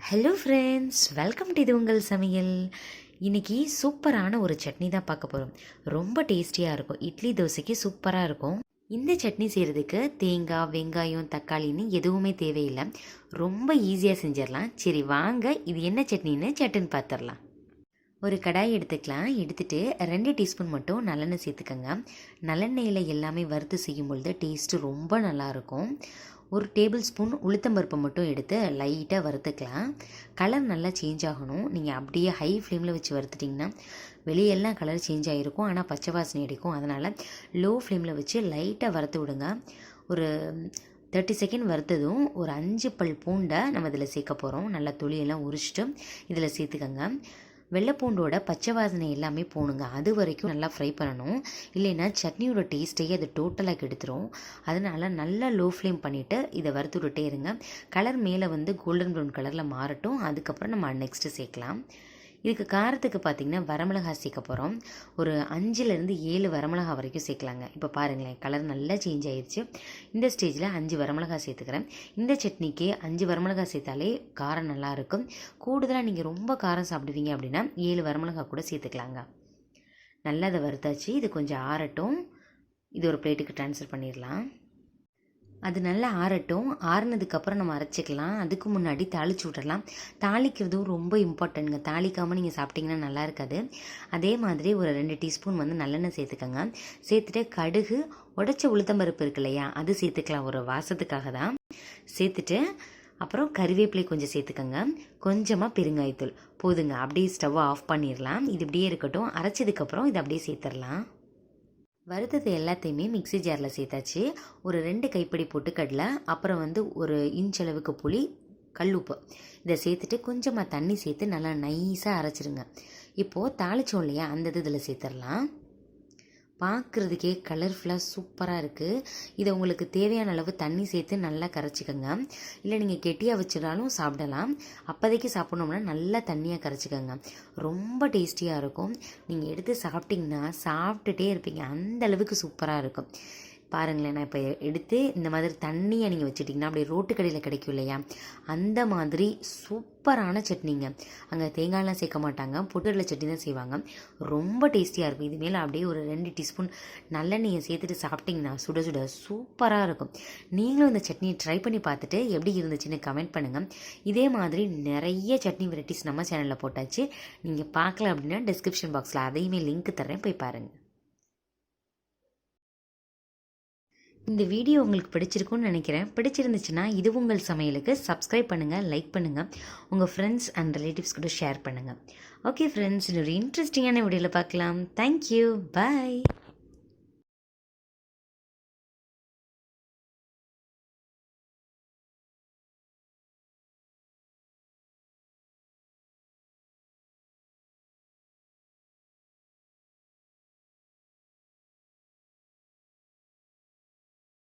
Hello friends, welcome to இது உங்கள் சமையல். இன்றைக்கி சூப்பரான ஒரு சட்னி தான் பார்க்க போகிறோம். ரொம்ப டேஸ்டியாக இருக்கும். இட்லி தோசைக்கு சூப்பராக இருக்கும். இந்த சட்னி செய்கிறதுக்கு தேங்காய், வெங்காயம், தக்காளின்னு எதுவுமே தேவையில்லை. ரொம்ப ஈஸியாக செஞ்சிடலாம். சரி வாங்க, இது என்ன சட்னின்னு சட்டுன்னு பார்த்துடலாம். ஒரு கடாய் எடுத்துக்கலாம். எடுத்துகிட்டு 2 டீஸ்பூன் மட்டும் நல்லெண்ணெய் சேர்த்துக்கோங்க. நல்லெண்ணெயில் எல்லாமே வறுத்து செய்யும் பொழுது டேஸ்ட்டு ரொம்ப நல்லாயிருக்கும். ஒரு டேபிள் ஸ்பூன் உளுத்தம்பருப்பை மட்டும் எடுத்து லைட்டாக வறுத்துக்கலாம். கலர் நல்லா சேஞ்ச் ஆகணும். நீங்கள் அப்படியே ஹை ஃப்ளேமில் வச்சு வறுத்துட்டிங்கன்னா வெளியெல்லாம் கலர் சேஞ்ச் ஆகிருக்கும், ஆனால் பச்சை வாசனை அடிக்கும். அதனால் லோ ஃப்ளேமில் வச்சு லைட்டாக வறுத்து விடுங்க. ஒரு 30 செகண்ட் வறுத்ததும் ஒரு 5 பல் பூண்டை நம்ம இதில் சேர்க்க போகிறோம். நல்லா தொலியெல்லாம் உரிச்சிட்டு இதில் சேர்த்துக்கோங்க. வெள்ளைப்பூண்டோட பச்சை வாசனை எல்லாமே போகணுங்க. அது வரைக்கும் நல்லா ஃப்ரை பண்ணணும். இல்லைன்னா சட்னியோட டேஸ்ட்டையே அது டோட்டலாக கெடுத்துரும். அதனால் நல்லா லோ ஃப்ளேம் பண்ணிவிட்டு இதை வறுத்து விட்டுட்டே இருங்க. கலர் மேலே கோல்டன் ப்ரௌன் கலரில் மாறட்டும். அதுக்கப்புறம் நம்ம நெக்ஸ்ட்டு சேர்க்கலாம். இதுக்கு காரத்துக்கு பார்த்திங்கன்னா வரமிளகாய் சேர்க்க போகிறோம். ஒரு 5லேருந்து 7 வரமிளகாய் வரைக்கும் சேர்க்கலாங்க. இப்போ பாருங்களேன், கலர் நல்லா சேஞ்ச் ஆயிடுச்சு. இந்த ஸ்டேஜில் 5 வரமிளகாய் சேர்த்துக்கிறேன். இந்த சட்னிக்கு 5 வரமிளகாய் சேர்த்தாலே காரம் நல்லாயிருக்கும். கூடுதலாக நீங்கள் ரொம்ப காரம் சாப்பிடுவீங்க அப்படின்னா 7 வரமிளகாய் கூட சேர்த்துக்கலாங்க. நல்லா அதை வறுத்தாச்சு. இது கொஞ்சம் ஆறட்டும். இது ஒரு பிளேட்டுக்கு ட்ரான்ஸ்ஃபர் பண்ணிடலாம். அது நல்லா ஆறட்டும். ஆறுனதுக்கப்புறம் நம்ம அரைச்சிக்கலாம். அதுக்கு முன்னாடி தாளிச்சு விட்டுடலாம். தாளிக்கிறதும் ரொம்ப இம்பார்ட்டன்ட்ங்க. தாளிக்காமல் நீங்கள் சாப்பிட்டிங்கன்னா நல்லா இருக்காது. அதே மாதிரி ஒரு 2 டீஸ்பூன் நல்லெண்ணெய் சேர்த்துக்கோங்க. சேர்த்துட்டு கடுகு, உடைச்ச உளுத்தம்பருப்பு இருக்கு இல்லையா, அது சேர்த்துக்கலாம். ஒரு வாசத்துக்காக தான் சேர்த்துட்டு அப்புறம் கறிவேப்பிலை கொஞ்சம் சேர்த்துக்கோங்க. கொஞ்சமாக பெருங்காயத்தூள் போதுங்க. அப்படியே ஸ்டவ்வை ஆஃப் பண்ணிடலாம். இது இப்படியே இருக்கட்டும். அரைச்சதுக்கப்புறம் இதை அப்படியே சேர்த்துடலாம். வறுத்தது எல்லாத்தையுமே மிக்ஸி ஜாரில் சேர்த்தாச்சு. ஒரு 2 கைப்பிடி பொட்டுக்கடலை, அப்புறம் ஒரு இன்ச் அளவுக்கு புளி, கல்லுப்பு இதை சேர்த்துட்டு கொஞ்சமாக தண்ணி சேர்த்து நல்லா நைஸாக அரைச்சிருங்க. இப்போது தாளிச்சோம் இல்லையா, அந்த இதில் சேர்த்துடலாம். பார்க்குறதுக்கே கலர்ஃபுல்லாக சூப்பராக இருக்குது. இதை உங்களுக்கு தேவையான அளவு தண்ணி சேர்த்து நல்லா கரைச்சிக்கோங்க. இல்லை நீங்கள் கெட்டியாக வச்சிடாலும் சாப்பிடலாம். அப்போதைக்கு சாப்பிட்ணோம்னா நல்லா தண்ணியாக கரைச்சிக்கோங்க. ரொம்ப டேஸ்டியாக இருக்கும். நீங்கள் எடுத்து சாப்பிட்டிங்கன்னா சாப்பிட்டுட்டே இருப்பீங்க. அந்த அளவுக்கு சூப்பராக இருக்கும். பாருங்களேன், நான் இப்போ எடுத்து இந்த மாதிரி தண்ணியை நீங்கள் வச்சுட்டிங்கன்னா அப்படியே ரோட்டு கடையில் கிடைக்கும் இல்லையா, அந்த மாதிரி சூப்பரான சட்னிங்க. அங்கே தேங்காயெலாம் சேர்க்க மாட்டாங்க, பொட்டுக்கடலை சட்னி தான் செய்வாங்க. ரொம்ப டேஸ்டியாக இருக்கும். இது மேலே அப்படியே ஒரு 2 டீஸ்பூன் நல்லெண்ணெயை சேர்த்துட்டு சாப்பிட்டிங்கன்னா சுட சுட சூப்பராக இருக்கும். நீங்களும் இந்த சட்னியை ட்ரை பண்ணி பார்த்துட்டு எப்படி இருந்துச்சுன்னு கமெண்ட் பண்ணுங்கள். இதே மாதிரி நிறைய சட்னி வெரைட்டிஸ் நம்ம சேனலில் போட்டாச்சு. நீங்கள் பார்க்கல அப்படின்னா டிஸ்கிரிப்ஷன் பாக்ஸில் அதையுமே லிங்க் தரேன், போய் பாருங்கள். இந்த வீடியோ உங்களுக்கு பிடிச்சிருக்குன்னு நினைக்கிறேன். பிடிச்சிருந்துச்சுன்னா இது உங்கள் சமையலுக்கு சப்ஸ்கிரைப் பண்ணுங்கள், லைக் பண்ணுங்கள், உங்கள் ஃப்ரெண்ட்ஸ் அண்ட் ரிலேட்டிவ்ஸ் கூட ஷேர் பண்ணுங்கள். ஓகே ஃப்ரெண்ட்ஸ், இன்னொரு இன்ட்ரெஸ்டிங்கான வீடியோவில் பார்க்கலாம். தேங்க்யூ, பாய்.